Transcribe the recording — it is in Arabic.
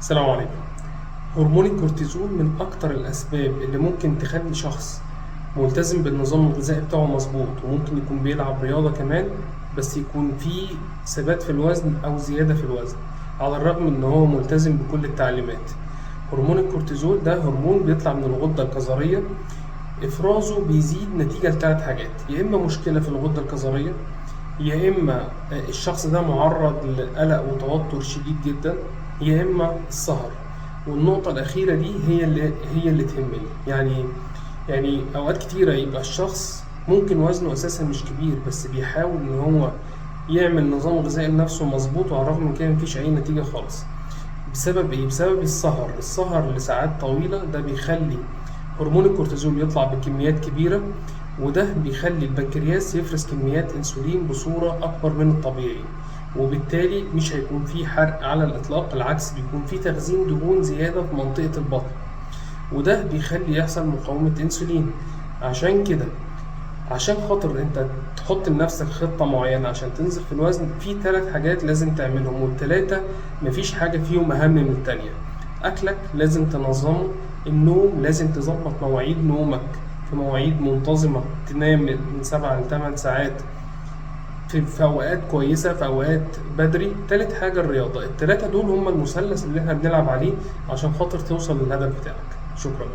السلام عليكم. هرمون الكورتيزول من أكتر الأسباب اللي ممكن تخلي شخص ملتزم بالنظام الغذائي بتاعه مظبوط، وممكن يكون بيلعب رياضة كمان، بس يكون فيه ثبات في الوزن أو زيادة في الوزن على الرغم إن هو ملتزم بكل التعليمات. هرمون الكورتيزول ده هرمون بيطلع من الغدة الكظرية، إفرازه بيزيد نتيجة لثلاث حاجات: يا إما مشكلة في الغدة الكظرية، يا إما الشخص ده معرض لقلق وتوتر شديد جدا، يا إما السهر. والنقطة الأخيرة دي هي اللي تهمني. يعني أوقات كتيرة يبقى الشخص ممكن وزنه أساسا مش كبير، بس بيحاول إن هو يعمل نظام غذائي لنفسه مظبوط، وعلى الرغم من كده مفيش أي نتيجة خالص. بسبب إيه؟ بسبب السهر لساعات طويلة. ده بيخلي هرمون الكورتيزول يطلع بكميات كبيرة، وده بيخلي البنكرياس يفرز كميات انسولين بصورة اكبر من الطبيعي، وبالتالي مش هيكون في حرق على الاطلاق، العكس بيكون في تخزين دهون زيادة في منطقة البطن، وده بيخلي يحصل مقاومة انسولين. عشان كده، عشان خاطر انت تحط لنفسك خطة معينة عشان تنزل في الوزن، في 3 حاجات لازم تعملهم، والتلاتة مفيش حاجة فيهم اهم من التانية. اكلك لازم تنظمه، النوم لازم تظبط مواعيد نومك في مواعيد منتظمة، تنام من 7 ل8 ساعات في اوقات كويسة، في اوقات بدري. تالت حاجة الرياضة. التلاتة دول هم المثلث اللي احنا بنلعب عليه عشان خاطر توصل للهدف بتاعك. شكرا.